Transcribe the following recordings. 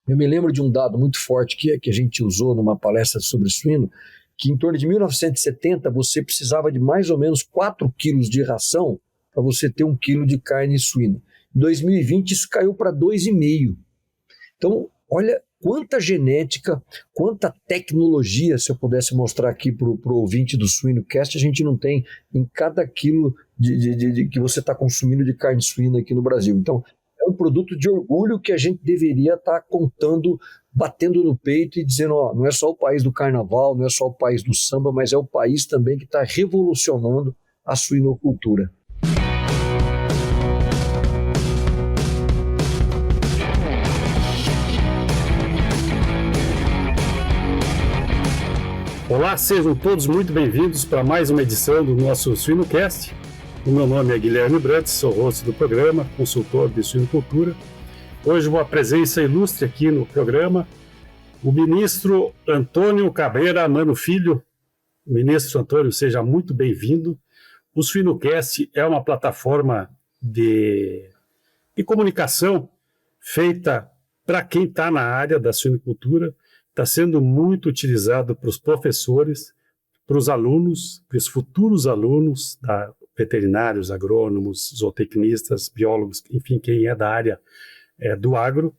Eu me lembro de um dado muito forte que a gente usou numa palestra sobre suíno, que em torno de 1970 você precisava de mais ou menos 4 quilos de ração para você ter 1 quilo de carne suína. Em 2020 isso caiu para 2,5. Então, olha quanta genética, quanta tecnologia, se eu pudesse mostrar aqui para o ouvinte do SuinoCast, a gente não tem em cada quilo que você está consumindo de carne suína aqui no Brasil. Então, é um produto de orgulho que a gente deveria estar contando, batendo no peito e dizendo, ó, não é só o país do carnaval, não é só o país do samba, mas é o país também que está revolucionando a suinocultura. Olá, sejam todos muito bem-vindos para mais uma edição do nosso SuinoCast. O meu nome é Guilherme Brantes, sou host do programa, consultor de suinocultura. Hoje uma presença ilustre aqui no programa, o ministro Antônio Cabreira Mano Filho. Ministro Antônio, seja muito bem-vindo. O SuinoCast é uma plataforma de comunicação feita para quem está na área da suinocultura. Está sendo muito utilizado para os professores, para os alunos, para os futuros alunos, veterinários, agrônomos, zootecnistas, biólogos, enfim, quem é da área do agro,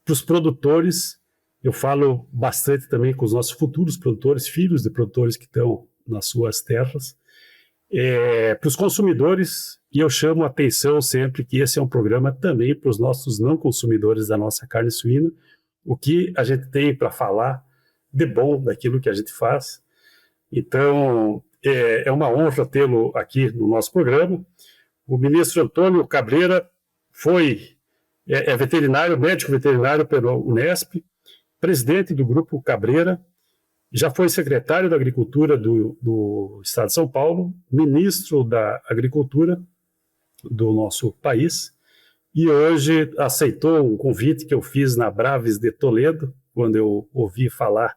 para os produtores. Eu falo bastante também com os nossos futuros produtores, filhos de produtores que estão nas suas terras, para os consumidores, e eu chamo a atenção sempre que esse é um programa também para os nossos não consumidores da nossa carne suína, o que a gente tem para falar de bom daquilo que a gente faz. Então, é uma honra tê-lo aqui no nosso programa. O ministro Antônio Cabreira é veterinário, médico veterinário pela Unesp, presidente do Grupo Cabreira, já foi secretário da Agricultura do Estado de São Paulo, ministro da Agricultura do nosso país, e hoje aceitou um convite que eu fiz na Braves de Toledo, quando eu ouvi falar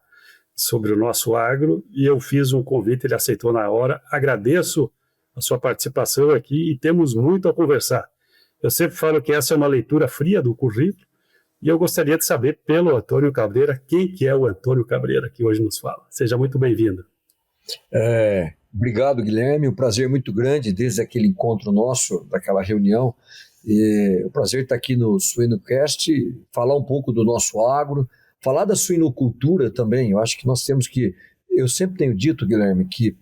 sobre o nosso agro, e eu fiz um convite, ele aceitou na hora. Agradeço a sua participação aqui e temos muito a conversar. Eu sempre falo que essa é uma leitura fria do currículo, e eu gostaria de saber, pelo Antônio Cabreira, quem que é o Antônio Cabreira que hoje nos fala. Seja muito bem-vindo. Obrigado, Guilherme, um prazer muito grande desde aquele encontro nosso, daquela reunião. O prazer estar aqui no SuinoCast, falar um pouco do nosso agro, falar da suinocultura também. Eu acho que nós temos que... Eu sempre tenho dito, Guilherme, que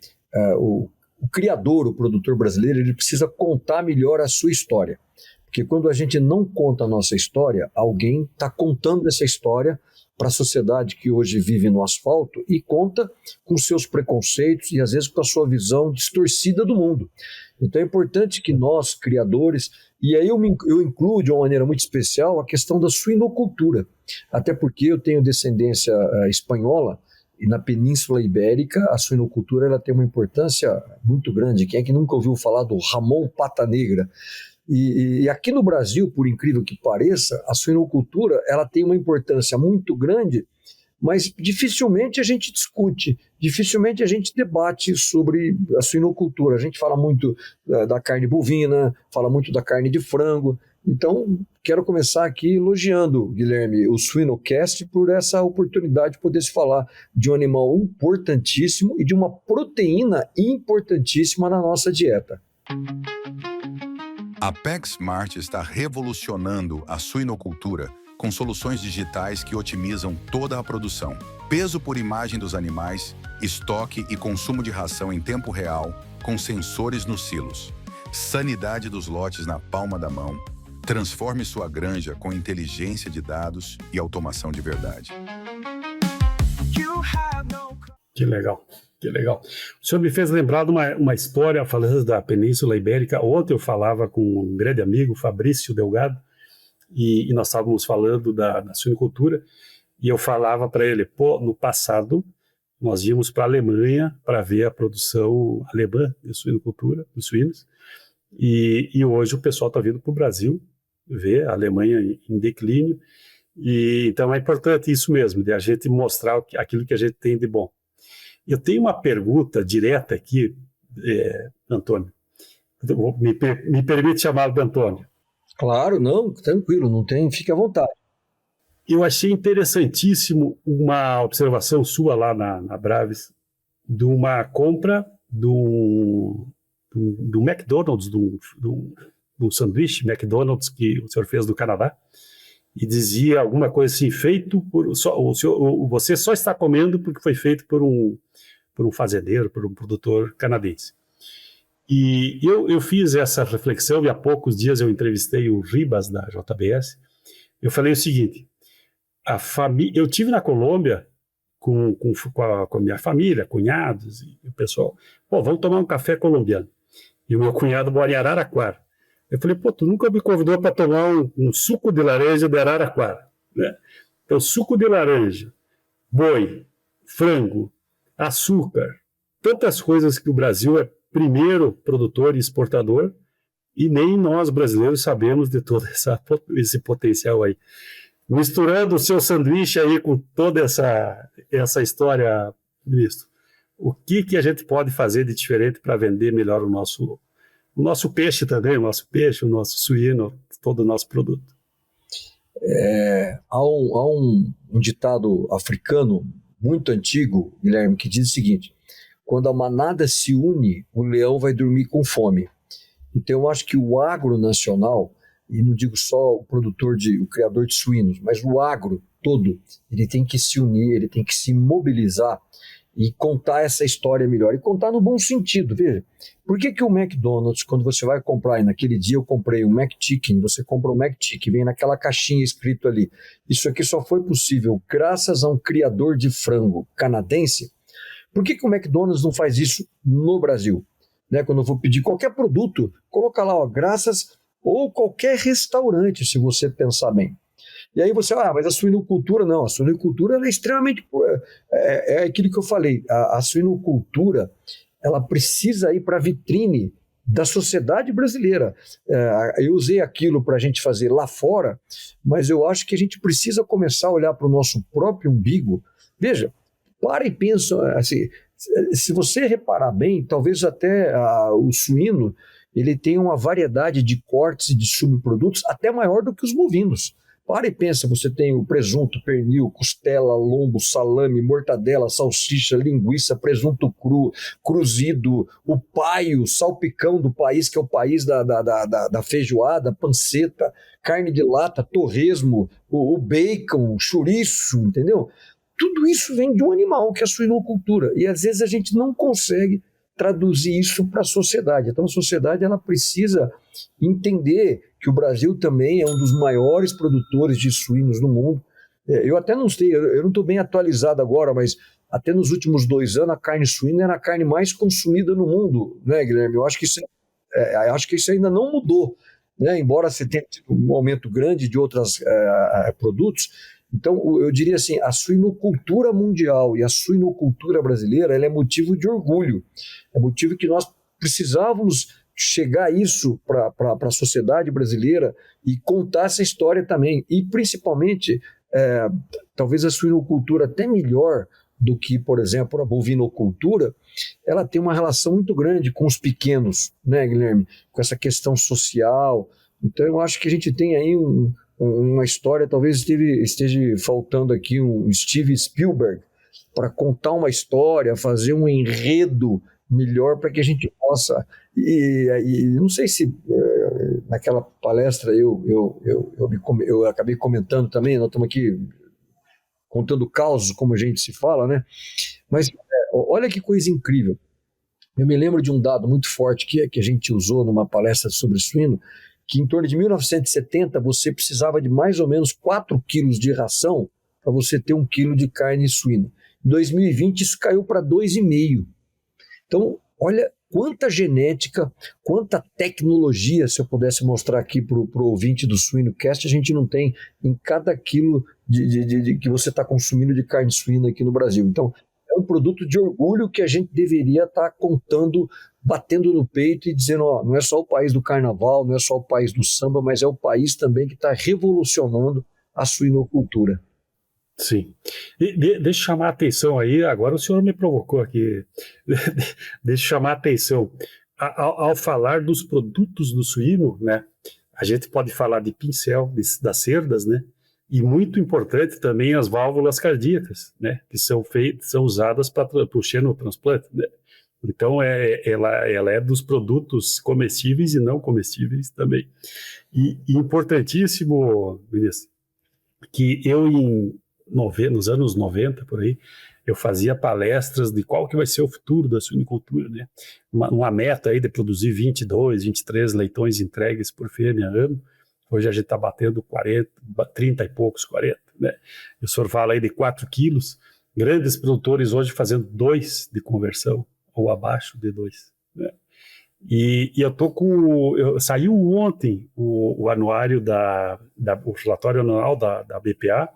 o criador, o produtor brasileiro, ele precisa contar melhor a sua história. Porque quando a gente não conta a nossa história, alguém está contando essa história para a sociedade que hoje vive no asfalto e conta com seus preconceitos e às vezes com a sua visão distorcida do mundo. Então é importante que nós, criadores, e aí eu incluo de uma maneira muito especial a questão da suinocultura, até porque eu tenho descendência espanhola e na Península Ibérica a suinocultura ela tem uma importância muito grande. Quem é que nunca ouviu falar do Ramon Pata Negra? E aqui no Brasil, por incrível que pareça, a suinocultura ela tem uma importância muito grande, mas dificilmente a gente discute, dificilmente a gente debate sobre a suinocultura. A gente fala muito da carne bovina, fala muito da carne de frango. Então, quero começar aqui elogiando, Guilherme, o SuinoCast por essa oportunidade de poder se falar de um animal importantíssimo e de uma proteína importantíssima na nossa dieta. A PetSmart está revolucionando a suinocultura com soluções digitais que otimizam toda a produção. Peso por imagem dos animais, estoque e consumo de ração em tempo real, com sensores nos silos. Sanidade dos lotes na palma da mão. Transforme sua granja com inteligência de dados e automação de verdade. Que legal. Que legal. O senhor me fez lembrar de uma história falando da Península Ibérica. Ontem eu falava com um grande amigo, Fabrício Delgado, e nós estávamos falando da suinocultura, e eu falava para ele, no passado nós íamos para a Alemanha para ver a produção alemã de suinocultura, dos suínos, e hoje o pessoal está vindo para o Brasil ver a Alemanha em declínio, e então é importante isso mesmo, de a gente mostrar aquilo que a gente tem de bom. Eu tenho uma pergunta direta aqui, Antônio. Me permite chamá-lo de Antônio? Claro, não, tranquilo, não tem, fique à vontade. eu achei interessantíssimo uma observação sua lá na Braves, de uma compra do McDonald's, do sanduíche McDonald's que o senhor fez do Canadá, e dizia alguma coisa assim, você só está comendo porque foi feito por um fazendeiro, por um produtor canadense. E eu fiz essa reflexão, e há poucos dias eu entrevistei o Ribas da JBS. Eu falei o seguinte: eu tive na Colômbia com a minha família, cunhados e o pessoal. Vamos tomar um café colombiano. E o meu cunhado mora em Araraquara. Eu falei, tu nunca me convidou para tomar um suco de laranja de Araraquara, né? Então, suco de laranja, boi, frango, açúcar, tantas coisas que o Brasil é primeiro produtor e exportador, e nem nós brasileiros sabemos de todo esse potencial aí. Misturando o seu sanduíche aí com toda essa história, ministro, o que a gente pode fazer de diferente para vender melhor o nosso peixe também, o nosso suíno, todo o nosso produto? Há um ditado africano muito antigo, Guilherme, que diz o seguinte: quando a manada se une, o leão vai dormir com fome. Então eu acho que o agro nacional, e não digo só o criador de suínos, mas o agro todo, ele tem que se unir, ele tem que se mobilizar e contar essa história melhor, e contar no bom sentido. Veja, por que o McDonald's, quando você vai comprar, e naquele dia eu comprei um McChicken, você compra um McChicken, vem naquela caixinha escrito ali, isso aqui só foi possível graças a um criador de frango canadense. Por que o McDonald's não faz isso no Brasil? Né, quando eu vou pedir qualquer produto, coloca lá, graças, ou qualquer restaurante, se você pensar bem. E aí você, mas a suinocultura não, a suinocultura ela é extremamente, é aquilo que eu falei, a suinocultura, ela precisa ir para a vitrine da sociedade brasileira. Eu usei aquilo para a gente fazer lá fora, mas eu acho que a gente precisa começar a olhar para o nosso próprio umbigo. Veja, para e pensa, assim, se você reparar bem, talvez até o suíno, ele tem uma variedade de cortes e de subprodutos até maior do que os bovinos. Para e pensa, você tem o presunto, pernil, costela, lombo, salame, mortadela, salsicha, linguiça, presunto cru, cozido, o paio, salpicão do país, que é o país da feijoada, panceta, carne de lata, torresmo, o bacon, o chouriço, entendeu? Tudo isso vem de um animal, que é a suinocultura, e às vezes a gente não consegue traduzir isso para a sociedade. Então a sociedade ela precisa entender que o Brasil também é um dos maiores produtores de suínos do mundo. Eu até não sei, eu não estou bem atualizado agora, mas até nos últimos 2 anos a carne suína era a carne mais consumida no mundo, né, Guilherme? Eu acho que isso ainda não mudou, né? Embora você tenha um aumento grande de outros produtos. Então, eu diria assim, a suinocultura mundial e a suinocultura brasileira, ela é motivo de orgulho, é motivo que nós precisávamos chegar a isso para a sociedade brasileira e contar essa história também, e principalmente, talvez a suinocultura até melhor do que, por exemplo, a bovinocultura, ela tem uma relação muito grande com os pequenos, né, Guilherme? Com essa questão social. Então, eu acho que a gente tem aí uma história, talvez esteja faltando aqui um Steven Spielberg para contar uma história, fazer um enredo melhor para que a gente possa. E não sei se naquela palestra eu acabei comentando também, nós estamos aqui contando causos, como a gente se fala, né? Mas olha que coisa incrível. Eu me lembro de um dado muito forte que a gente usou numa palestra sobre suíno, que em torno de 1970 você precisava de mais ou menos 4 quilos de ração para você ter 1 quilo de carne suína. Em 2020 isso caiu para 2,5. Então, olha quanta genética, quanta tecnologia, se eu pudesse mostrar aqui para o ouvinte do SuinoCast, a gente não tem em cada quilo que você está consumindo de carne suína aqui no Brasil. Então, é um produto de orgulho que a gente deveria estar contando, batendo no peito e dizendo, não é só o país do carnaval, não é só o país do samba, mas é o país também que está revolucionando a suinocultura. Sim. Deixa eu chamar a atenção aí, agora o senhor me provocou aqui, deixa eu chamar a atenção. Ao falar dos produtos do suíno, né, a gente pode falar de pincel, das cerdas, né, E muito importante também as válvulas cardíacas, né, que são usadas para o xenotransplante, né? Então, ela é dos produtos comestíveis e não comestíveis também. E importantíssimo, Vinícius, que eu nos anos 90, por aí, eu fazia palestras de qual que vai ser o futuro da suinocultura, né? Uma meta aí de produzir 22, 23 leitões entregues por fêmea ano. Hoje a gente está batendo 40, 30 e poucos, 40, né? O senhor fala aí de 4 quilos, grandes produtores hoje fazendo 2 de conversão, ou abaixo de 2, né? E eu tô saiu ontem o anuário o relatório anual da BPA,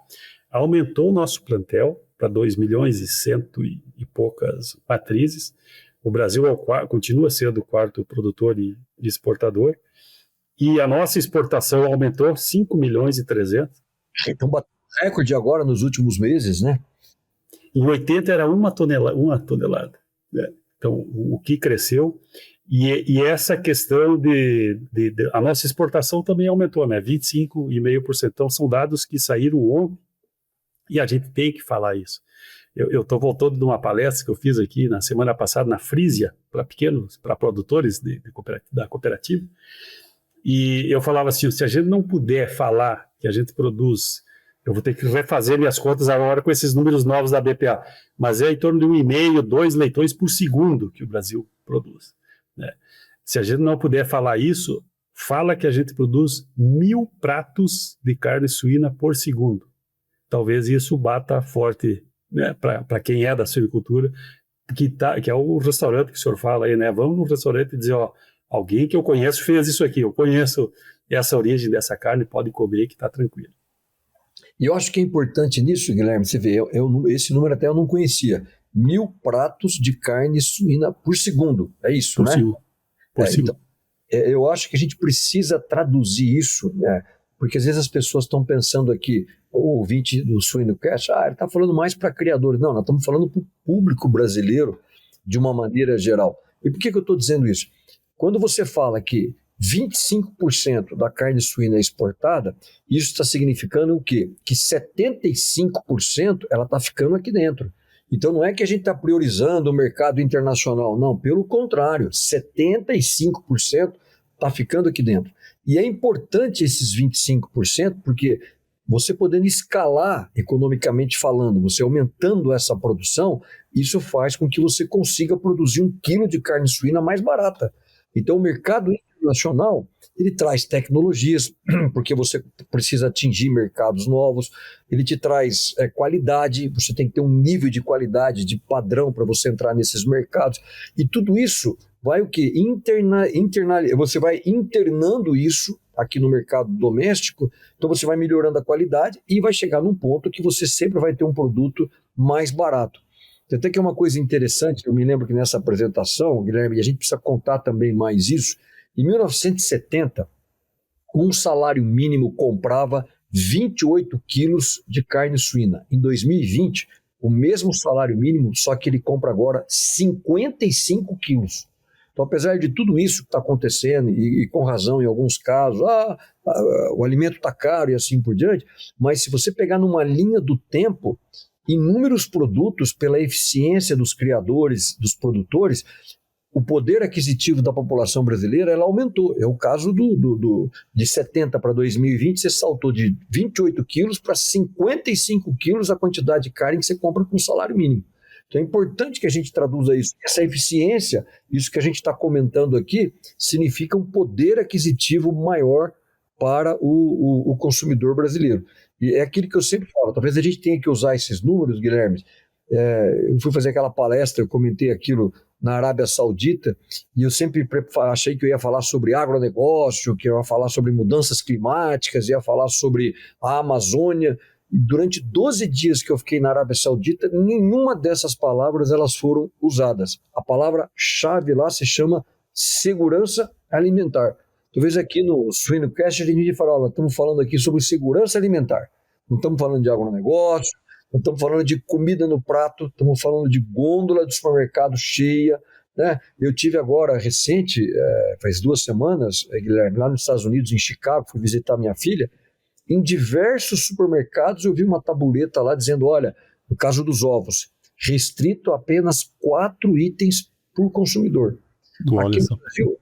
aumentou o nosso plantel para 2 milhões e cento e poucas matrizes. O Brasil continua sendo o quarto produtor e exportador, e a nossa exportação aumentou 5 milhões e 300. Então, bateu recorde agora nos últimos meses, né? Em 80 era uma tonelada, né? Então, o que cresceu, e essa questão a nossa exportação também aumentou, né? 25,5%. Então, são dados que saíram ontem, e a gente tem que falar isso. Eu estou voltando de uma palestra que eu fiz aqui na semana passada na Frisia, para produtores da cooperativa, e eu falava assim, se a gente não puder falar que a gente produz, eu vou ter que refazer minhas contas agora com esses números novos da BPA, mas é em torno de 1,5, 2 leitões por segundo que o Brasil produz, né? Se a gente não puder falar isso, fala que a gente produz 1.000 pratos de carne suína por segundo. Talvez isso bata forte, né, para quem é da suinocultura, que é o restaurante que o senhor fala aí, né? Vamos no restaurante e dizer, ó, alguém que eu conheço fez isso aqui, eu conheço essa origem dessa carne, pode comer que está tranquilo. E eu acho que é importante nisso, Guilherme, você vê, esse número até eu não conhecia, 1.000 pratos de carne suína por segundo, é isso, né? Por segundo. Então, eu acho que a gente precisa traduzir isso, né? Porque às vezes as pessoas estão pensando aqui, o ouvinte do SuinoCast, ele está falando mais para criadores. Não, nós estamos falando para o público brasileiro de uma maneira geral. E por que eu estou dizendo isso? Quando você fala que 25% da carne suína é exportada, isso está significando o quê? Que 75% ela está ficando aqui dentro. Então não é que a gente está priorizando o mercado internacional, não, pelo contrário, 75% está ficando aqui dentro. E é importante esses 25%, porque você podendo escalar economicamente falando, você aumentando essa produção, isso faz com que você consiga produzir 1 quilo de carne suína mais barata. Então o mercado internacional, ele traz tecnologias, porque você precisa atingir mercados novos, ele te traz qualidade, você tem que ter um nível de qualidade, de padrão para você entrar nesses mercados, e tudo isso vai o quê? Você vai internando isso aqui no mercado doméstico, então você vai melhorando a qualidade e vai chegar num ponto que você sempre vai ter um produto mais barato. Até que é uma coisa interessante, eu me lembro que nessa apresentação, Guilherme, e a gente precisa contar também mais isso, em 1970, um salário mínimo comprava 28 quilos de carne suína. Em 2020, o mesmo salário mínimo, só que ele compra agora 55 quilos. Então, apesar de tudo isso que está acontecendo, e com razão em alguns casos, o alimento está caro e assim por diante, mas se você pegar numa linha do tempo, inúmeros produtos, pela eficiência dos criadores, dos produtores, o poder aquisitivo da população brasileira ela aumentou. É o caso de 70 para 2020, você saltou de 28 quilos para 55 quilos a quantidade de carne que você compra com salário mínimo. Então é importante que a gente traduza isso. Essa eficiência, isso que a gente está comentando aqui, significa um poder aquisitivo maior para o consumidor brasileiro. E é aquilo que eu sempre falo, talvez a gente tenha que usar esses números, Guilherme. Eu fui fazer aquela palestra, eu comentei aquilo na Arábia Saudita, e eu sempre achei que eu ia falar sobre agronegócio, que eu ia falar sobre mudanças climáticas, ia falar sobre a Amazônia. E durante 12 dias que eu fiquei na Arábia Saudita, nenhuma dessas palavras elas foram usadas. A palavra-chave lá se chama segurança alimentar. Talvez aqui no SuinoCast a gente fala, nós estamos falando aqui sobre segurança alimentar. Não estamos falando de agronegócio, não estamos falando de comida no prato, estamos falando de gôndola de supermercado cheia, né? Eu tive agora, recente, faz 2 semanas, Guilherme, lá nos Estados Unidos, em Chicago, fui visitar minha filha, em diversos supermercados eu vi uma tabuleta lá dizendo, olha, no caso dos ovos, restrito a apenas 4 itens por consumidor. Aqui no Brasil,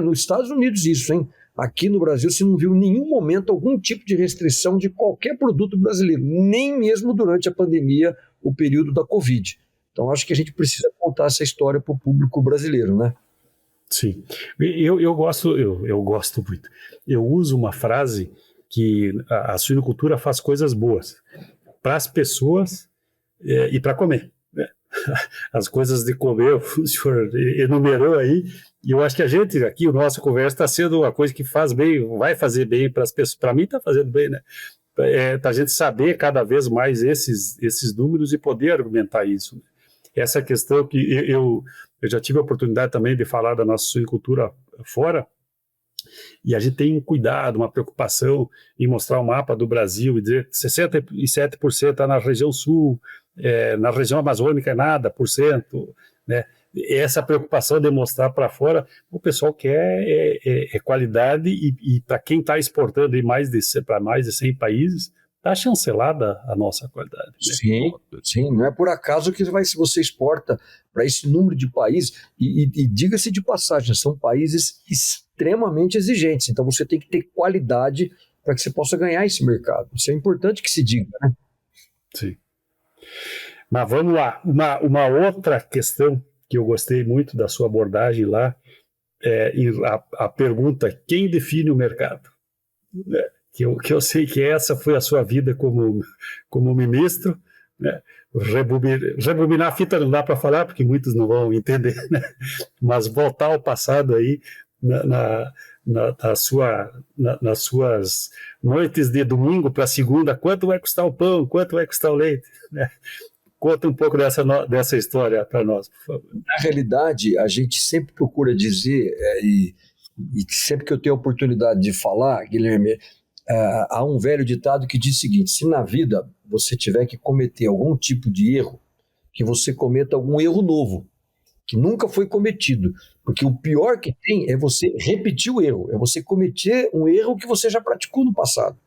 nos Estados Unidos isso, hein? Aqui no Brasil você não viu em nenhum momento algum tipo de restrição de qualquer produto brasileiro, nem mesmo durante a pandemia, o período da Covid. Então acho que a gente precisa contar essa história para o público brasileiro, né? Sim, eu gosto muito. Eu uso uma frase que a suinocultura faz coisas boas para as pessoas e para comer. As coisas de comer, o senhor enumerou aí, e eu acho que a gente aqui, a nossa conversa está sendo uma coisa que faz bem, vai fazer bem para as pessoas. Para mim está fazendo bem, né? A gente saber cada vez mais esses números e poder argumentar isso. Essa questão que eu já tive a oportunidade também de falar da nossa suinocultura fora, e a gente tem um cuidado, uma preocupação em mostrar o mapa do Brasil e dizer que 67% está na região sul, na região amazônica é nada, por cento, né? Essa preocupação de mostrar para fora, o pessoal quer qualidade e para quem está exportando para mais de 100 países, está chancelada a nossa qualidade. Né? Sim, não é por acaso que você exporta para esse número de países, e diga-se de passagem, são países extremamente exigentes, então você tem que ter qualidade para que você possa ganhar esse mercado. Isso é importante que se diga, né? Sim. Mas vamos lá, uma outra questão que eu gostei muito da sua abordagem lá, a pergunta, quem define o mercado? Que eu sei que essa foi a sua vida como ministro, né? Rebobinar a fita não dá para falar, porque muitos não vão entender, né? Mas voltar ao passado aí, nas suas noites de domingo para segunda, quanto vai custar o pão, quanto vai custar o leite, né? Conta um pouco dessa história para nós, por favor. Na realidade, a gente sempre procura dizer, e sempre que eu tenho a oportunidade de falar, Guilherme, há um velho ditado que diz o seguinte: se na vida você tiver que cometer algum tipo de erro, que você cometa algum erro novo, que nunca foi cometido. Porque o pior que tem é você repetir o erro, é você cometer um erro que você já praticou no passado.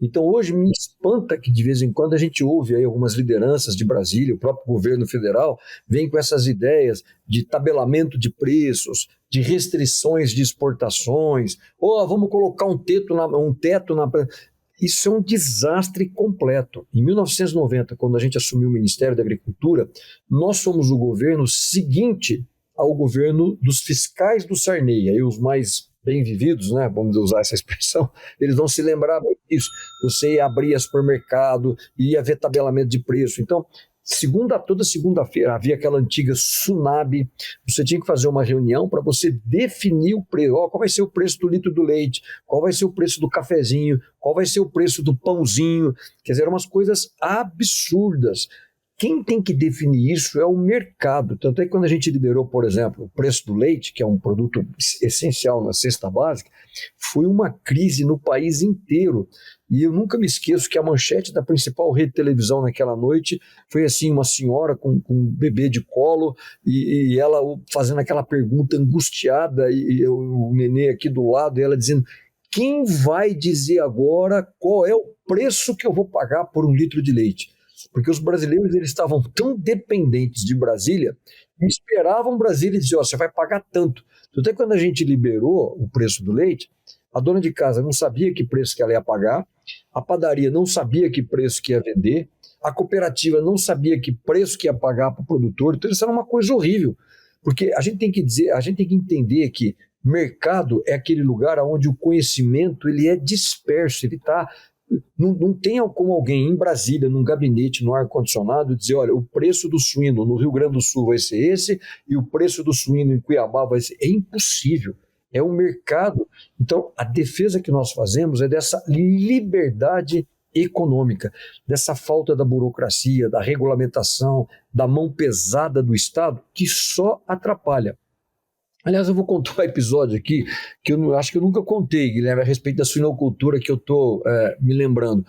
Então hoje me espanta que de vez em quando a gente ouve aí algumas lideranças de Brasília, o próprio governo federal vem com essas ideias de tabelamento de preços, de restrições de exportações, vamos colocar um teto na... Isso é um desastre completo. Em 1990, quando a gente assumiu o Ministério da Agricultura, nós somos o governo seguinte ao governo dos fiscais do Sarney, aí os mais bem vividos, né, vamos usar essa expressão, eles vão se lembrar disso. Você ia abrir supermercado, ia ver tabelamento de preço. Então, toda segunda-feira havia aquela antiga Sunab, você tinha que fazer uma reunião para você definir o preço. Qual vai ser o preço do litro do leite? Qual vai ser o preço do cafezinho? Qual vai ser o preço do pãozinho? Quer dizer, eram umas coisas absurdas. Quem tem que definir isso é o mercado. Tanto é que quando a gente liberou, por exemplo, o preço do leite, que é um produto essencial na cesta básica, foi uma crise no país inteiro. E eu nunca me esqueço que a manchete da principal rede de televisão naquela noite foi assim, uma senhora com um bebê de colo e ela fazendo aquela pergunta angustiada e o nenê aqui do lado e ela dizendo: quem vai dizer agora qual é o preço que eu vou pagar por um litro de leite? Porque os brasileiros eles estavam tão dependentes de Brasília que esperavam Brasília dizer: você vai pagar tanto. Até quando a gente liberou o preço do leite, a dona de casa não sabia que preço que ela ia pagar, a padaria não sabia que preço que ia vender, a cooperativa não sabia que preço que ia pagar para o produtor. Então isso era uma coisa horrível, porque a gente tem que entender que mercado é aquele lugar onde o conhecimento ele é disperso, ele está... Não tem como alguém em Brasília, num gabinete, no ar-condicionado, dizer: olha, o preço do suíno no Rio Grande do Sul vai ser esse e o preço do suíno em Cuiabá vai ser... É impossível, é um mercado. Então, a defesa que nós fazemos é dessa liberdade econômica, dessa falta da burocracia, da regulamentação, da mão pesada do Estado, que só atrapalha. Aliás, eu vou contar um episódio aqui que eu acho que eu nunca contei, Guilherme, a respeito da suinocultura que eu estou me lembrando.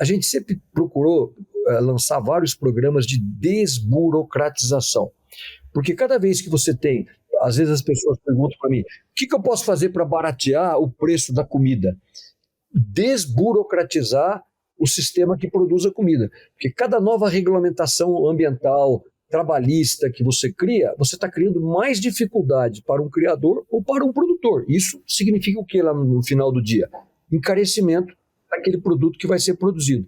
A gente sempre procurou lançar vários programas de desburocratização, porque cada vez que você tem, às vezes as pessoas perguntam para mim: o que eu posso fazer para baratear o preço da comida? desburocratizar o sistema que produz a comida. Porque cada nova regulamentação ambiental, trabalhista que você cria, você está criando mais dificuldade para um criador ou para um produtor. Isso significa o que lá no final do dia? Encarecimento daquele produto que vai ser produzido.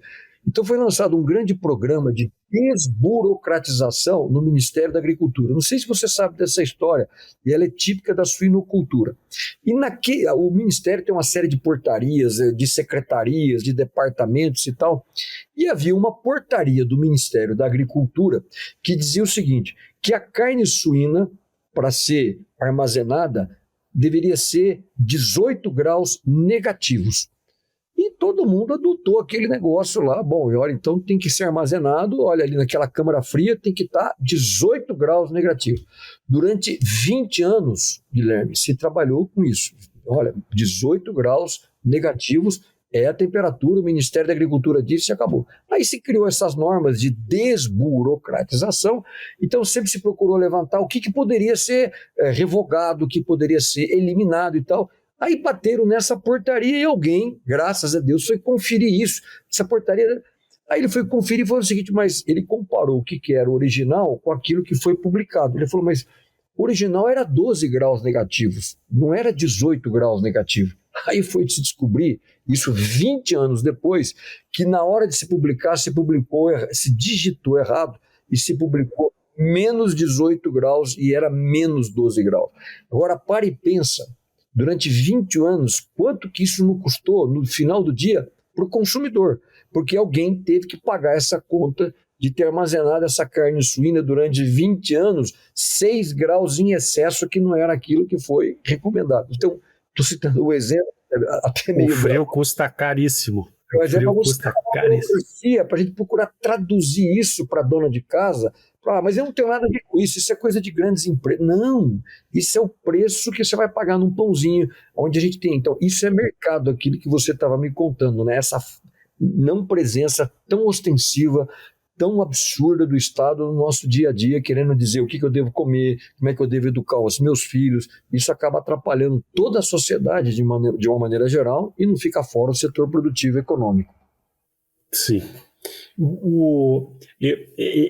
Então foi lançado um grande programa de desburocratização no Ministério da Agricultura. Não sei se você sabe dessa história, e ela é típica da suinocultura. E o Ministério tem uma série de portarias, de secretarias, de departamentos e tal, e havia uma portaria do Ministério da Agricultura que dizia o seguinte, que a carne suína, para ser armazenada, deveria ser 18 graus negativos. E todo mundo adotou aquele negócio lá. Bom, olha, então tem que ser armazenado, olha ali naquela câmara fria, tem que estar 18 graus negativos. Durante 20 anos, Guilherme, se trabalhou com isso. Olha, 18 graus negativos é a temperatura, o Ministério da Agricultura disse e acabou. Aí se criou essas normas de desburocratização, então sempre se procurou levantar o que poderia ser revogado, o que poderia ser eliminado e tal. Aí bateram nessa portaria e alguém, graças a Deus, foi conferir isso. Essa portaria. Aí ele foi conferir e falou o seguinte, mas ele comparou o que era o original com aquilo que foi publicado. Ele falou, mas o original era 12 graus negativos, não era 18 graus negativos. Aí foi de se descobrir, isso 20 anos depois, que na hora de se publicar, se digitou errado e se publicou menos 18 graus e era menos 12 graus. Agora, para e pensa. Durante 20 anos, quanto que isso não custou, no final do dia, para o consumidor? Porque alguém teve que pagar essa conta de ter armazenado essa carne suína durante 20 anos, 6 graus em excesso, que não era aquilo que foi recomendado. Então, estou citando o exemplo, até meio... O frio custa caríssimo. Mas é para a gente procurar traduzir isso para a dona de casa. Mas eu não tenho nada a ver com isso, isso é coisa de grandes empresas. Não, isso é o preço que você vai pagar num pãozinho, onde a gente tem. Então, isso é mercado, aquilo que você estava me contando, né? Essa não presença tão ostensiva, tão absurda do Estado no nosso dia a dia, querendo dizer o que eu devo comer, como é que eu devo educar os meus filhos. Isso acaba atrapalhando toda a sociedade de uma maneira geral e não fica fora o setor produtivo e econômico. Sim.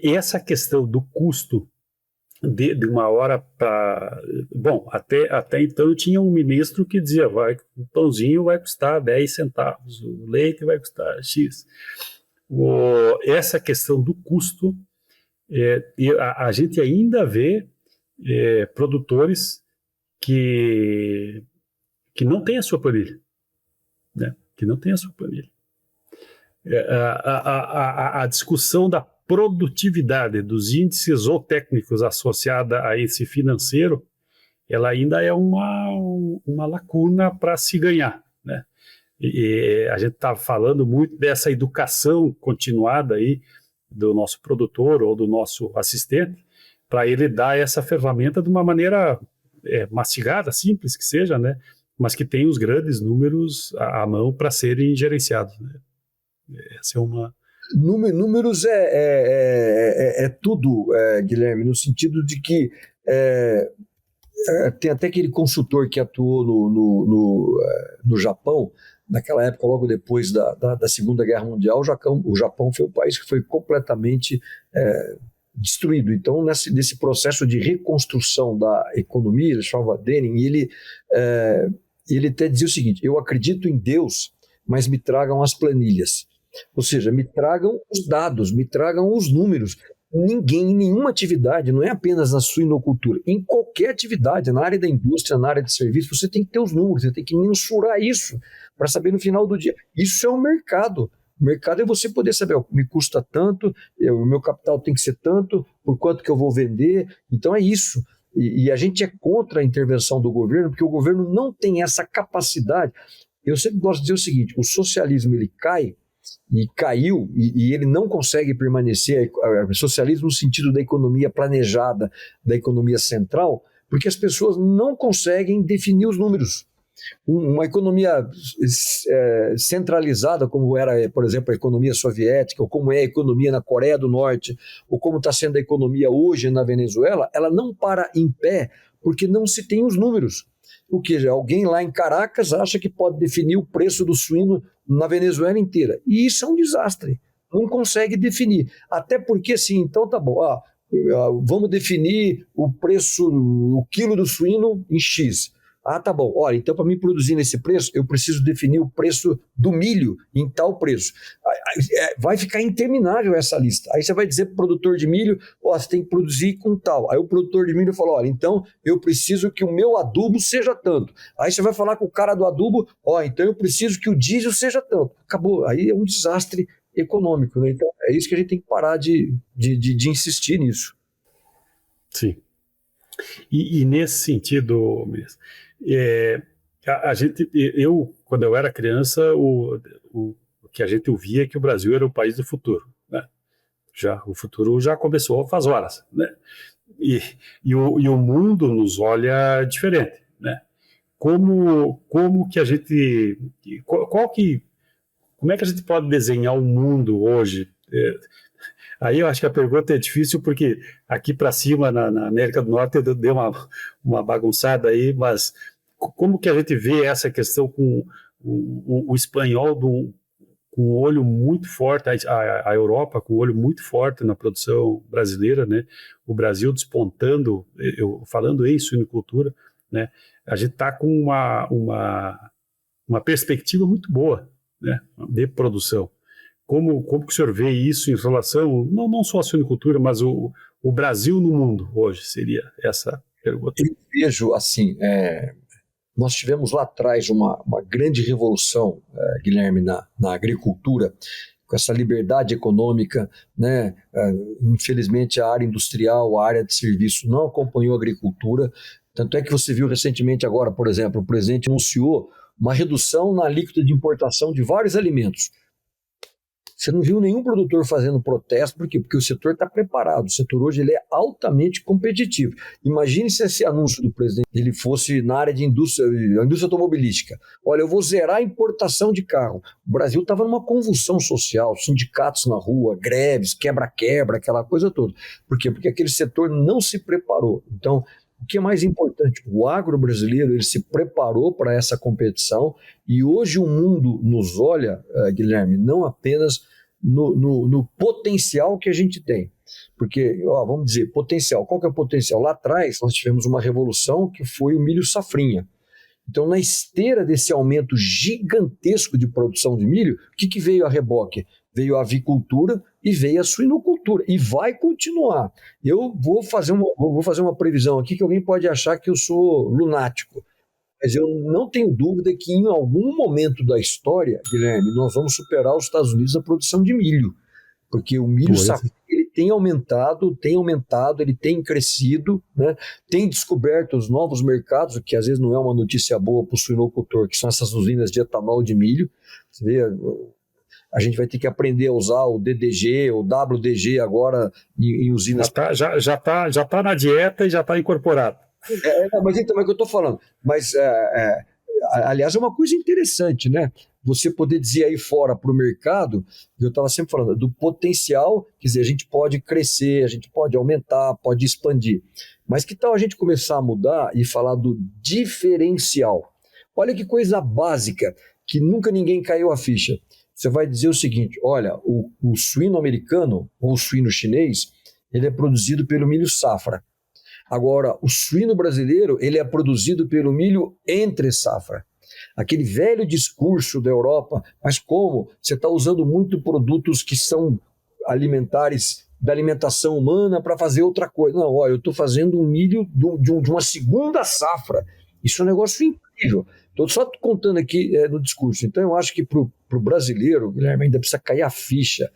Essa questão do custo de uma hora para... Bom, até então tinha um ministro que dizia o pãozinho vai custar 10 centavos, o leite vai custar X. Essa questão do custo, a gente ainda vê produtores que não têm a sua planilha, né? Que não têm a sua planilha. A discussão da produtividade dos índices ou técnicos associada a esse financeiro, ela ainda é uma lacuna para se ganhar, né? E a gente está falando muito dessa educação continuada aí do nosso produtor ou do nosso assistente, para ele dar essa ferramenta de uma maneira mastigada, simples que seja, né? Mas que tem os grandes números à mão para serem gerenciados, né? Essa é uma... Números é tudo, Guilherme, no sentido de que tem até aquele consultor que atuou no Japão, naquela época, logo depois da Segunda Guerra Mundial, o Japão foi um país que foi completamente destruído. Então, nesse processo de reconstrução da economia, ele chamava Denning, e ele até dizia o seguinte, eu acredito em Deus, mas me tragam as planilhas. Ou seja, me tragam os dados, me tragam os números. Ninguém, em nenhuma atividade, não é apenas na suinocultura, em qualquer atividade, na área da indústria, na área de serviço, você tem que ter os números, você tem que mensurar isso para saber no final do dia. Isso é um mercado. O mercado é você poder saber, me custa tanto, o meu capital tem que ser tanto, por quanto que eu vou vender. Então é isso. E a gente é contra a intervenção do governo, porque o governo não tem essa capacidade. Eu sempre gosto de dizer o seguinte, o socialismo ele cai, e caiu, e ele não consegue permanecer, socialismo no sentido da economia planejada, da economia central, porque as pessoas não conseguem definir os números. Uma economia centralizada, como era, por exemplo, a economia soviética, ou como é a economia na Coreia do Norte, ou como está sendo a economia hoje na Venezuela, ela não para em pé porque não se tem os números. O que alguém lá em Caracas acha que pode definir o preço do suíno na Venezuela inteira. E isso é um desastre. Não consegue definir. Até porque, assim, então tá bom, vamos definir o preço, o quilo do suíno em X. Ah, tá bom. Olha, então para mim produzir nesse preço, eu preciso definir o preço do milho em tal preço. Vai ficar interminável essa lista. Aí você vai dizer para o produtor de milho, você tem que produzir com tal. Aí o produtor de milho fala, olha, então eu preciso que o meu adubo seja tanto. Aí você vai falar com o cara do adubo, então eu preciso que o diesel seja tanto. Acabou. Aí é um desastre econômico, né? Então é isso que a gente tem que parar de insistir nisso. Sim. E nesse sentido, quando eu era criança, o que a gente ouvia é que o Brasil era o país do futuro, né? O futuro já começou faz horas, né? E o mundo nos olha diferente, né? Como que a gente, como é que a gente pode desenhar o mundo hoje? Aí eu acho que a pergunta é difícil porque aqui para cima, na América do Norte, deu uma bagunçada aí, mas como que a gente vê essa questão com o espanhol com um olho muito forte, a Europa com um olho muito forte na produção brasileira, né? O Brasil despontando, falando em suinocultura, né? A gente está com uma perspectiva muito boa, né, de produção. Como que o senhor vê isso em relação, não só à suinocultura, mas o Brasil no mundo hoje? Seria essa pergunta. Eu vejo assim, nós tivemos lá atrás uma grande revolução, Guilherme, na agricultura, com essa liberdade econômica, né? Infelizmente a área industrial, a área de serviço não acompanhou a agricultura, tanto é que você viu recentemente agora, por exemplo, o presidente anunciou uma redução na alíquota de importação de vários alimentos. Você não viu nenhum produtor fazendo protesto, por quê? Porque o setor está preparado, o setor hoje ele é altamente competitivo. Imagine se esse anúncio do presidente ele fosse na área de indústria automobilística. Olha, eu vou zerar a importação de carro. O Brasil estava numa convulsão social, sindicatos na rua, greves, quebra-quebra, aquela coisa toda. Por quê? Porque aquele setor não se preparou. Então, o que é mais importante? O agro brasileiro ele se preparou para essa competição e hoje o mundo nos olha, Guilherme, não apenas no potencial que a gente tem. Porque, vamos dizer, potencial. Qual que é o potencial? Lá atrás nós tivemos uma revolução que foi o milho safrinha. Então, na esteira desse aumento gigantesco de produção de milho, o que veio a reboque? Veio a avicultura e veio a suinocultura, e vai continuar. Eu vou fazer uma previsão aqui que alguém pode achar que eu sou lunático, mas eu não tenho dúvida que em algum momento da história, Guilherme, nós vamos superar os Estados Unidos na produção de milho, porque o milho safrinha ele tem aumentado, ele tem crescido, né? Tem descoberto os novos mercados, o que às vezes não é uma notícia boa para o suinocultor, que são essas usinas de etanol de milho. Você vê, a gente vai ter que aprender a usar o DDG, o WDG agora em usinas. Já tá na dieta e já está incorporado. Mas então é o que eu estou falando. Mas, aliás, é uma coisa interessante, né? Você poder dizer aí fora para o mercado, eu estava sempre falando, do potencial, quer dizer, a gente pode crescer, a gente pode aumentar, pode expandir. Mas que tal a gente começar a mudar e falar do diferencial? Olha que coisa básica, que nunca ninguém caiu a ficha. Você vai dizer o seguinte, olha, o suíno americano ou o suíno chinês, ele é produzido pelo milho safra. Agora, o suíno brasileiro, ele é produzido pelo milho entre safra. Aquele velho discurso da Europa, mas como? Você está usando muito produtos que são alimentares, da alimentação humana para fazer outra coisa. Não, olha, eu estou fazendo um milho de uma segunda safra. Isso é um negócio incrível. Estou só contando aqui no discurso. Então, eu acho que para o brasileiro, Guilherme, ainda precisa cair a ficha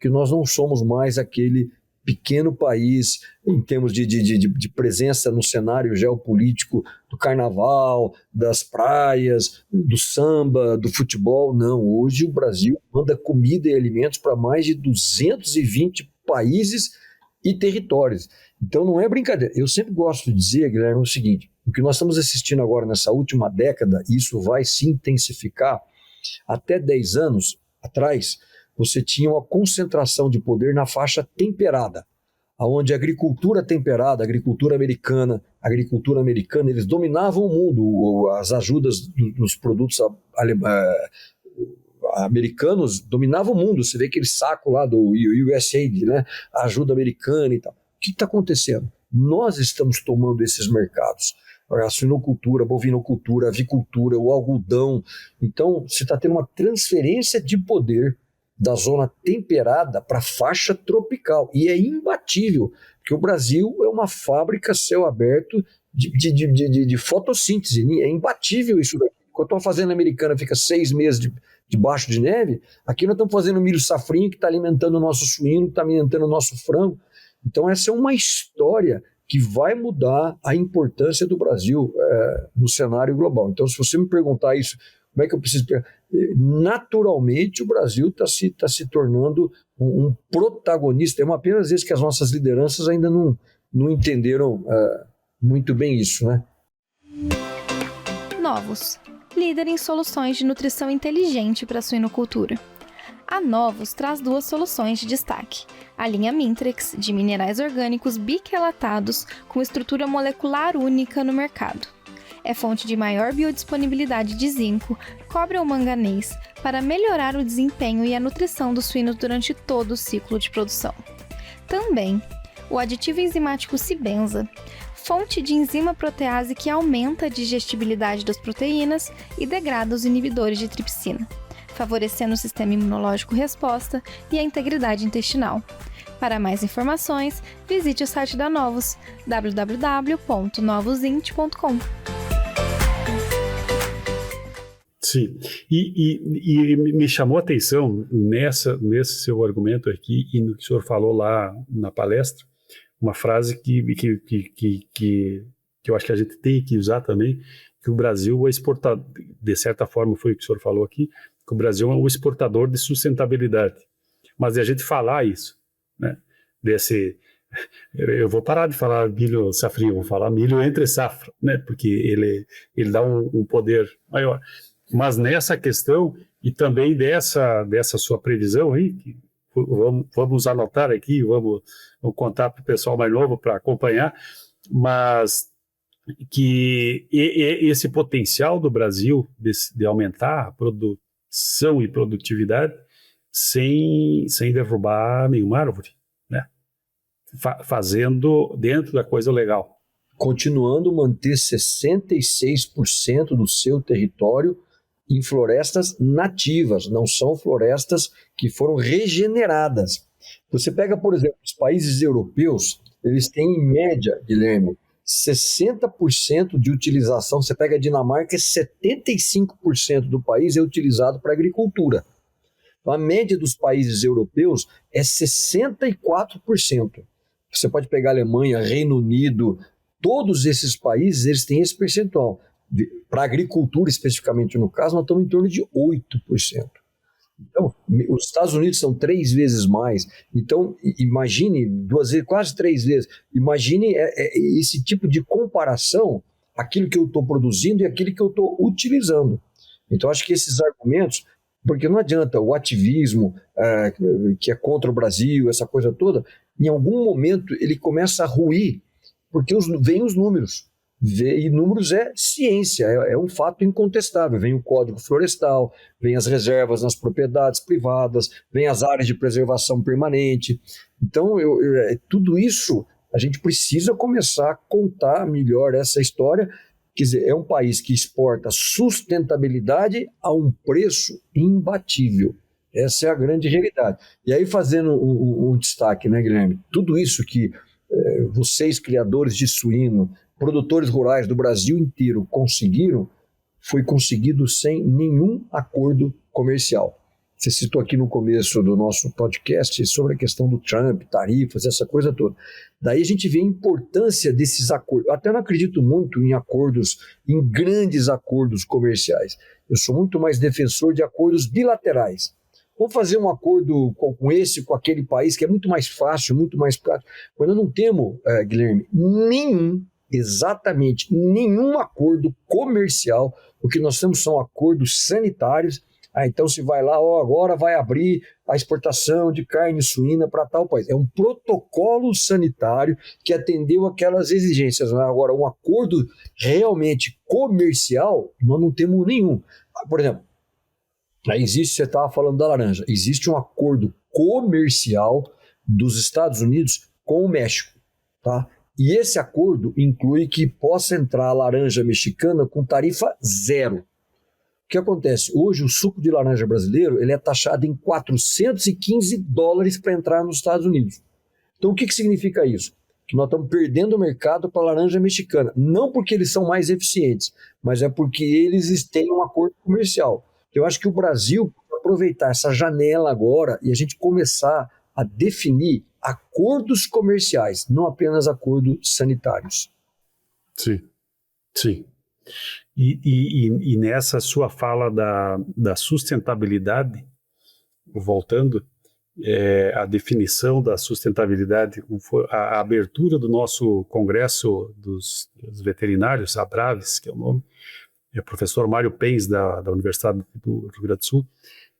que nós não somos mais aquele pequeno país em termos de presença no cenário geopolítico do carnaval, das praias, do samba, do futebol. Não, hoje o Brasil manda comida e alimentos para mais de 220 países e territórios. Então não é brincadeira. Eu sempre gosto de dizer, Guilherme, o seguinte, o que nós estamos assistindo agora nessa última década, isso vai se intensificar. Até 10 anos atrás, você tinha uma concentração de poder na faixa temperada, onde a agricultura temperada, a agricultura americana, agricultura americana, eles dominavam o mundo, as ajudas dos produtos americanos dominavam o mundo. Você vê aquele saco lá do USAID, né? A ajuda americana e tal. O que está acontecendo? Nós estamos tomando esses mercados. A suinocultura, a bovinocultura, a avicultura, o algodão. Então, você está tendo uma transferência de poder da zona temperada para a faixa tropical. E é imbatível, porque o Brasil é uma fábrica céu aberto de fotossíntese. É imbatível isso daqui. Enquanto a fazenda americana fica 6 meses debaixo de neve, aqui nós estamos fazendo milho safrinho que está alimentando o nosso suíno, que está alimentando o nosso frango. Então essa é uma história que vai mudar a importância do Brasil no cenário global. Então, se você me perguntar isso, como é que eu preciso... Naturalmente, o Brasil está se tornando um protagonista. É uma pena, às vezes, que as nossas lideranças ainda não entenderam muito bem isso, né? Novos. Líder em soluções de nutrição inteligente para a suinocultura. A Novos traz 2 soluções de destaque. A linha Mintrix, de minerais orgânicos biquelatados com estrutura molecular única no mercado. É fonte de maior biodisponibilidade de zinco, cobre ou manganês para melhorar o desempenho e a nutrição dos suínos durante todo o ciclo de produção. Também, o aditivo enzimático Cibenza, fonte de enzima protease que aumenta a digestibilidade das proteínas e degrada os inibidores de tripsina, favorecendo o sistema imunológico resposta e a integridade intestinal. Para mais informações, visite o site da Novos, www.novosint.com. Sim, e me chamou a atenção nesse seu argumento aqui e no que o senhor falou lá na palestra, uma frase que eu acho que a gente tem que usar também, que o Brasil é exportador, de certa forma foi o que o senhor falou aqui, que o Brasil é um exportador de sustentabilidade. Mas a gente falar isso, né, eu vou parar de falar milho safrinho, vou falar milho entre safra, né, porque ele dá um poder maior. Mas nessa questão, e também dessa sua previsão aí, que vamos anotar aqui, vamos contar para o pessoal mais novo para acompanhar, mas que esse potencial do Brasil de aumentar a produção e produtividade sem derrubar nenhuma árvore, né? Fazendo dentro da coisa legal. Continuando a manter 66% do seu território em florestas nativas, não são florestas que foram regeneradas. Você pega, por exemplo, os países europeus, eles têm em média, Guilherme, 60% de utilização. Você pega a Dinamarca, 75% do país é utilizado para agricultura. Então, a média dos países europeus é 64%. Você pode pegar a Alemanha, Reino Unido, todos esses países, eles têm esse percentual. Para a agricultura, especificamente no caso, nós estamos em torno de 8%. Então, os Estados Unidos são 3 vezes mais. Então, imagine, 2 vezes, quase 3 vezes. Imagine esse tipo de comparação, aquilo que eu estou produzindo e aquilo que eu estou utilizando. Então, acho que esses argumentos, porque não adianta o ativismo que é contra o Brasil, essa coisa toda, em algum momento ele começa a ruir, porque vem os números. E números é ciência, é um fato incontestável. Vem o Código Florestal, vem as reservas nas propriedades privadas, vem as áreas de preservação permanente. Então, tudo isso, a gente precisa começar a contar melhor essa história. Quer dizer, é um país que exporta sustentabilidade a um preço imbatível. Essa é a grande realidade. E aí, fazendo um destaque, né, Guilherme? Tudo isso que vocês, criadores de suíno, produtores rurais do Brasil inteiro conseguiram, foi conseguido sem nenhum acordo comercial. Você citou aqui no começo do nosso podcast sobre a questão do Trump, tarifas, essa coisa toda. Daí a gente vê a importância desses acordos. Eu até não acredito muito em acordos, em grandes acordos comerciais. Eu sou muito mais defensor de acordos bilaterais. Vamos fazer um acordo com aquele país, que é muito mais fácil, muito mais prático. Quando não temos, Guilherme, exatamente nenhum acordo comercial. O que nós temos são acordos sanitários, Então se vai lá, agora vai abrir a exportação de carne suína para tal país. É um protocolo sanitário que atendeu aquelas exigências. Agora, um acordo realmente comercial, nós não temos nenhum. Por exemplo, você estava falando da laranja, existe um acordo comercial dos Estados Unidos com o México, tá? E esse acordo inclui que possa entrar a laranja mexicana com tarifa zero. O que acontece? Hoje o suco de laranja brasileiro ele é taxado em $415 para entrar nos Estados Unidos. Então o que significa isso? Que nós estamos perdendo o mercado para a laranja mexicana. Não porque eles são mais eficientes, mas é porque eles têm um acordo comercial. Eu acho que o Brasil pode aproveitar essa janela agora e a gente começar a definir acordos comerciais, não apenas acordos sanitários. Sim, sim. E nessa sua fala da sustentabilidade, voltando, a definição da sustentabilidade, a abertura do nosso Congresso dos Veterinários, ABRAVES, que é o nome, o professor Mário Pens, da Universidade do Rio Grande do Sul,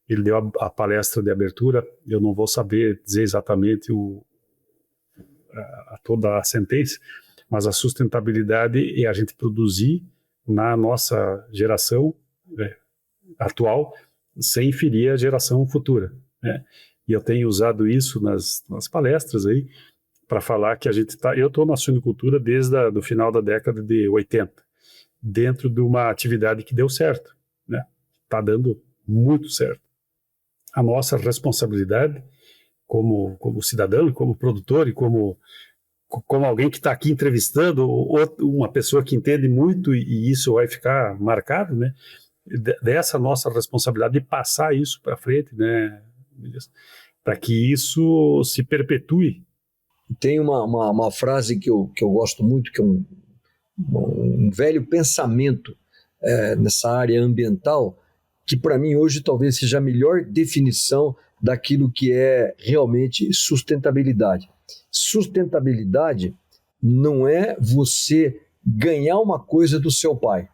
ele deu a palestra de abertura. Eu não vou saber dizer exatamente toda a sentença, mas a sustentabilidade é a gente produzir na nossa geração atual sem ferir a geração futura, né? E eu tenho usado isso nas palestras aí para falar que eu estou na suinocultura desde o final da década de 80, dentro de uma atividade que deu certo, né? Está dando muito certo. A nossa responsabilidade como cidadão, como produtor e como alguém que está aqui entrevistando uma pessoa que entende muito, e isso vai ficar marcado, né? Dessa nossa responsabilidade de passar isso para frente, né? Para que isso se perpetue. Tem uma frase que eu gosto muito, que é um velho pensamento nessa área ambiental, que para mim hoje talvez seja a melhor definição daquilo que é realmente sustentabilidade. Sustentabilidade não é você ganhar uma coisa do seu pai.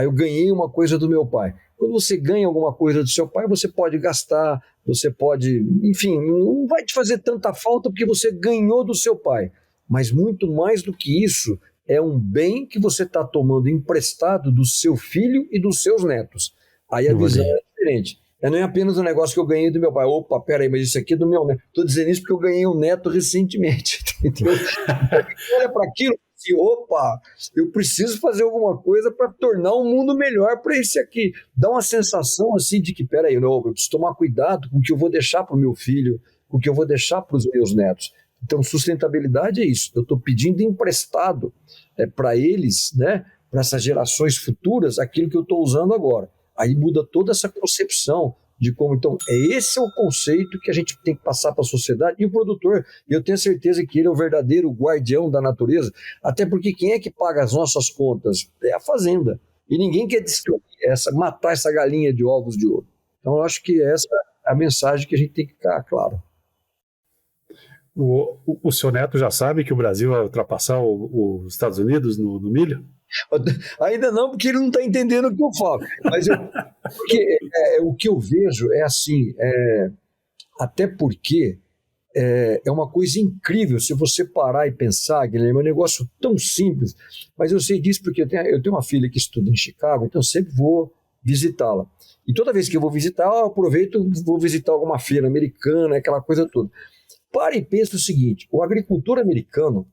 Eu ganhei uma coisa do meu pai. Quando você ganha alguma coisa do seu pai, você pode gastar, você pode, enfim, não vai te fazer tanta falta porque você ganhou do seu pai. Mas muito mais do que isso, é um bem que você está tomando emprestado do seu filho e dos seus netos. Aí a visão é diferente. Não é apenas um negócio que eu ganhei do meu pai. Opa, peraí, mas isso aqui é do meu neto. Estou dizendo isso porque eu ganhei um neto recentemente. Entendeu? Olha para aquilo e opa, eu preciso fazer alguma coisa para tornar o mundo melhor para esse aqui. Dá uma sensação assim de que, peraí, eu preciso tomar cuidado com o que eu vou deixar para o meu filho, com o que eu vou deixar para os meus netos. Então, sustentabilidade é isso. Eu estou pedindo emprestado para eles, né, para essas gerações futuras, aquilo que eu estou usando agora. Aí muda toda essa concepção de como, então, esse é o conceito que a gente tem que passar para a sociedade e o produtor. E eu tenho certeza que ele é o verdadeiro guardião da natureza, até porque quem é que paga as nossas contas? É a fazenda. E ninguém quer destruir matar essa galinha de ovos de ouro. Então, eu acho que essa é a mensagem que a gente tem que ficar claro. O seu neto já sabe que o Brasil vai ultrapassar os Estados Unidos no milho? Ainda não, porque ele não está entendendo o que eu falo. Mas o que eu vejo é assim, até porque é uma coisa incrível se você parar e pensar, Guilherme, é um negócio tão simples, mas eu sei disso porque eu tenho uma filha que estuda em Chicago, então eu sempre vou visitá-la. E toda vez que eu vou visitar, eu aproveito, vou visitar alguma feira americana, aquela coisa toda. Para e pensa o seguinte, o agricultor americano,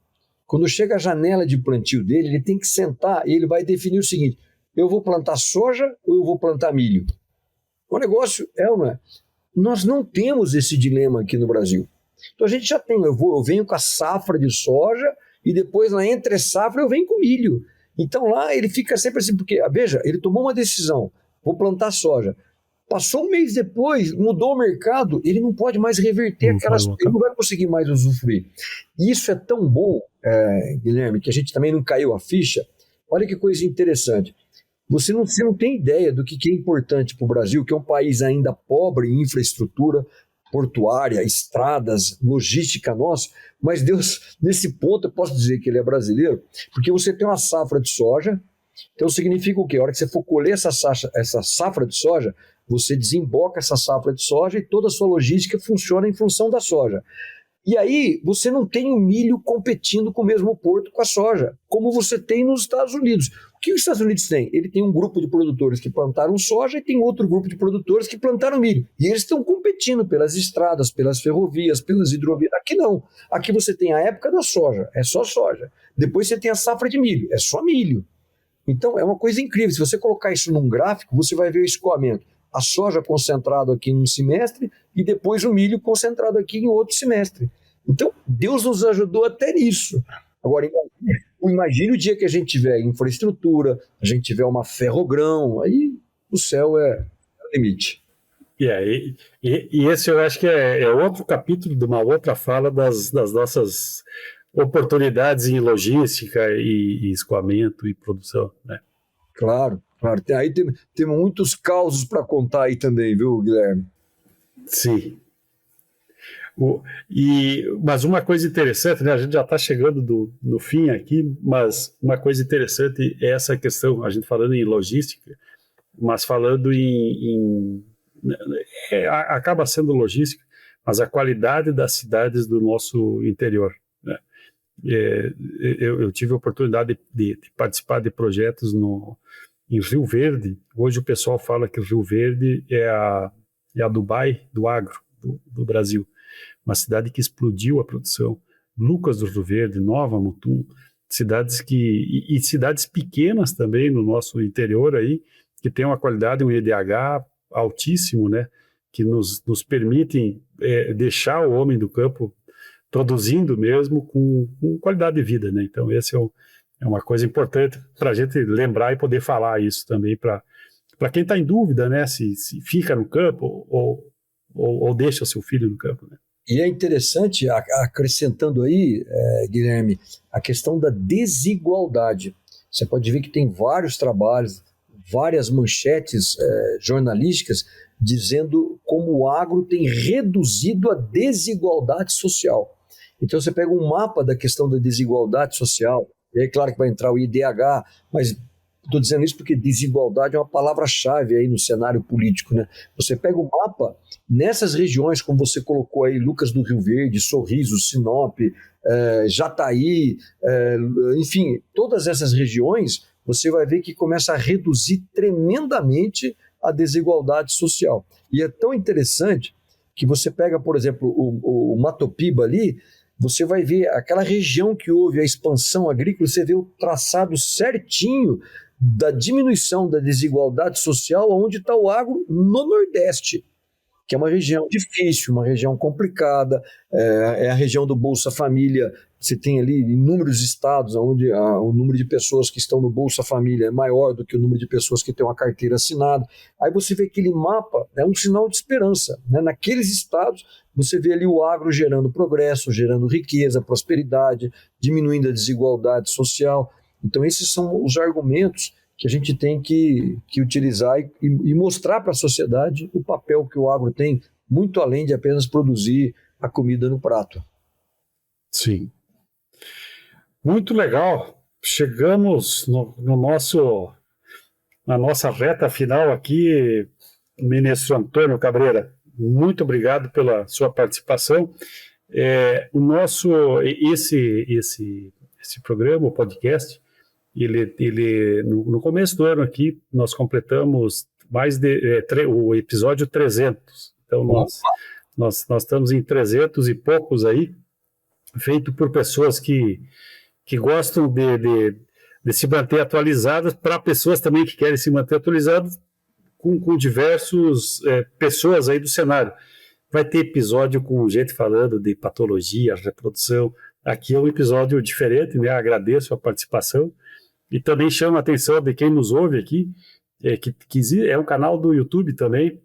quando chega a janela de plantio dele, ele tem que sentar e ele vai definir o seguinte, eu vou plantar soja ou eu vou plantar milho? O negócio ou não é? Nós não temos esse dilema aqui no Brasil. Então a gente já tem, eu venho com a safra de soja e depois na entre safra eu venho com milho. Então lá ele fica sempre assim, porque, veja, ele tomou uma decisão, vou plantar soja. Passou um mês depois, mudou o mercado, ele não pode mais reverter ele não vai conseguir mais usufruir. E isso é tão bom, Guilherme, que a gente também não caiu a ficha. Olha que coisa interessante. Você não tem ideia do que é importante para o Brasil, que é um país ainda pobre em infraestrutura portuária, estradas, logística nossa, mas Deus, nesse ponto eu posso dizer que ele é brasileiro, porque você tem uma safra de soja, então significa o quê? A hora que você for colher essa safra de soja, você desemboca essa safra de soja e toda a sua logística funciona em função da soja. E aí você não tem o milho competindo com o mesmo porto com a soja, como você tem nos Estados Unidos. O que os Estados Unidos têm? Ele tem um grupo de produtores que plantaram soja e tem outro grupo de produtores que plantaram milho. E eles estão competindo pelas estradas, pelas ferrovias, pelas hidrovias. Aqui não. Aqui você tem a época da soja, é só soja. Depois você tem a safra de milho, é só milho. Então é uma coisa incrível. Se você colocar isso num gráfico, você vai ver o escoamento. A soja concentrado aqui em um semestre e depois o milho concentrado aqui em outro semestre. Então, Deus nos ajudou até nisso. Agora, imagine o dia que a gente tiver infraestrutura, a gente tiver uma ferrogrão, aí o céu é o limite. E esse eu acho que é outro capítulo de uma outra fala das nossas oportunidades em logística e escoamento e produção, né? Claro. Aí temos muitos causos para contar aí também, viu, Guilherme? Sim. Mas uma coisa interessante, né? A gente já está chegando no fim aqui, mas uma coisa interessante é essa questão, a gente falando em logística, mas falando acaba sendo logística, mas a qualidade das cidades do nosso interior, né? Eu tive a oportunidade de participar de projetos em Rio Verde. Hoje o pessoal fala que o Rio Verde é a Dubai do agro, do Brasil. Uma cidade que explodiu a produção. Lucas do Rio Verde, Nova Mutum, cidades e cidades pequenas também no nosso interior aí, que tem uma qualidade, um EDH altíssimo, né? Que nos permitem deixar o homem do campo produzindo mesmo com qualidade de vida, né? Então esse é uma coisa importante para a gente lembrar e poder falar isso também para quem está em dúvida, né? Se fica no campo ou deixa o seu filho no campo, né? E é interessante, acrescentando aí, Guilherme, a questão da desigualdade. Você pode ver que tem vários trabalhos, várias manchetes jornalísticas dizendo como o agro tem reduzido a desigualdade social. Então você pega um mapa da questão da desigualdade social, e aí claro que vai entrar o IDH, mas estou dizendo isso porque desigualdade é uma palavra-chave aí no cenário político, né? Você pega o mapa, nessas regiões, como você colocou aí, Lucas do Rio Verde, Sorriso, Sinop, Jataí, enfim, todas essas regiões, você vai ver que começa a reduzir tremendamente a desigualdade social. E é tão interessante que você pega, por exemplo, o Mato Piba ali, você vai ver aquela região que houve a expansão agrícola, você vê o traçado certinho da diminuição da desigualdade social onde está o agro no Nordeste, que é uma região difícil, uma região complicada, é a região do Bolsa Família. Você tem ali inúmeros estados onde o número de pessoas que estão no Bolsa Família é maior do que o número de pessoas que têm uma carteira assinada. Aí você vê aquele mapa, é um sinal de esperança, né? Naqueles estados, você vê ali o agro gerando progresso, gerando riqueza, prosperidade, diminuindo a desigualdade social. Então esses são os argumentos que a gente tem que utilizar e mostrar para a sociedade o papel que o agro tem, muito além de apenas produzir a comida no prato. Sim. Muito legal. Chegamos na nossa reta final aqui, ministro Antônio Cabreira. Muito obrigado pela sua participação. Esse programa, o podcast, ele no começo do ano aqui, nós completamos o episódio 300. Então, nós estamos em 300 e poucos aí, feito por pessoas que gostam de se manter atualizadas, para pessoas também que querem se manter atualizadas, com diversas pessoas aí do cenário. Vai ter episódio com gente falando de patologia, reprodução. Aqui é um episódio diferente, né? Agradeço a participação. E também chama a atenção de quem nos ouve aqui, que é um canal do YouTube também,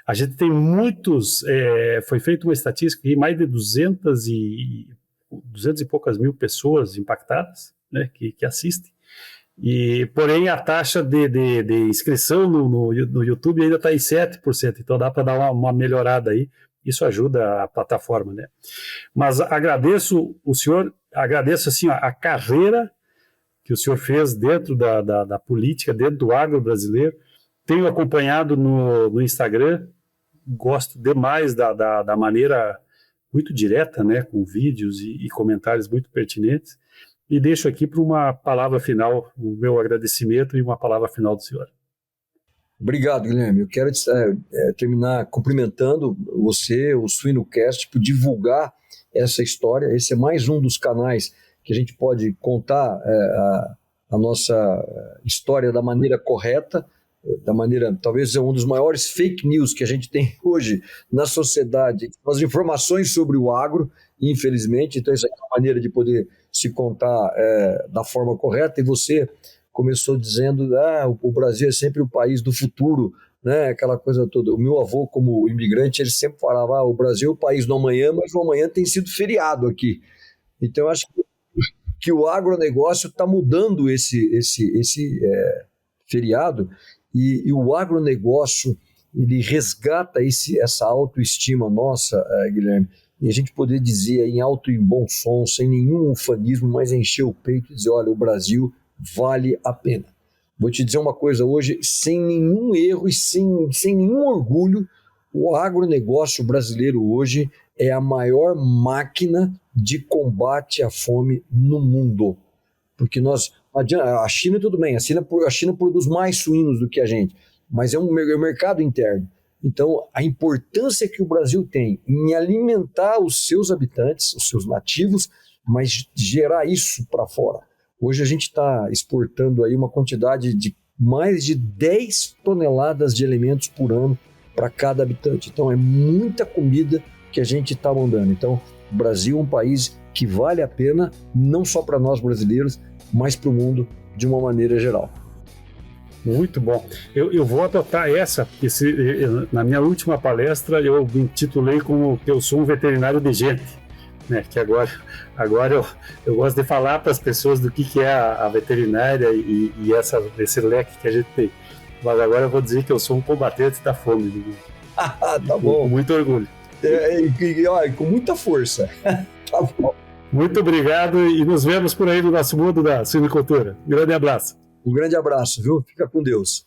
a gente tem muitos, foi feita uma estatística de mais de 200 e poucas mil pessoas impactadas, né, que assistem, porém a taxa de inscrição no YouTube ainda está em 7%, então dá para dar uma melhorada aí, isso ajuda a plataforma, né? Mas agradeço o senhor, agradeço assim a carreira que o senhor fez dentro da política, dentro do agro brasileiro, tenho acompanhado no Instagram, gosto demais da maneira muito direta, né, com vídeos e comentários muito pertinentes, e deixo aqui para uma palavra final, o meu agradecimento e uma palavra final do senhor. Obrigado, Guilherme. Eu quero terminar cumprimentando você, o SuinoCast, por divulgar essa história. Esse é mais um dos canais que a gente pode contar a nossa história da maneira correta, da maneira, talvez é um dos maiores fake news que a gente tem hoje na sociedade, as informações sobre o agro, infelizmente. Então, essa é a maneira de poder se contar da forma correta. E você começou dizendo o Brasil é sempre o país do futuro, né? Aquela coisa toda. O meu avô, como imigrante, ele sempre falava o Brasil é o país do amanhã, mas o amanhã tem sido feriado aqui. Então, eu acho que o agronegócio está mudando esse feriado, e o agronegócio ele resgata essa autoestima nossa, Guilherme, e a gente poder dizer em alto e bom som, sem nenhum ufanismo, mas encher o peito e dizer, olha, o Brasil vale a pena. Vou te dizer uma coisa hoje, sem nenhum erro e sem nenhum orgulho, o agronegócio brasileiro hoje é a maior máquina de combate à fome no mundo. Porque a China tudo bem, a China produz mais suínos do que a gente, mas é um mercado interno. Então, a importância que o Brasil tem em alimentar os seus habitantes, os seus nativos, mas gerar isso para fora. Hoje a gente está exportando aí uma quantidade de mais de 10 toneladas de alimentos por ano para cada habitante. Então é muita comida que a gente está mandando. Então o Brasil é um país que vale a pena, não só para nós brasileiros, mas para o mundo de uma maneira geral. Muito bom. Eu vou adotar na minha última palestra eu me intitulei como que eu sou um veterinário de gente. Né, que agora eu gosto de falar para as pessoas do que é a veterinária e esse leque que a gente tem. Mas agora eu vou dizer que eu sou um combatente da fome. Tá bom. Com muito orgulho. Com muita força. Tá bom. Muito obrigado e nos vemos por aí no nosso mundo da suinocultura. Um grande abraço. Um grande abraço, viu? Fica com Deus.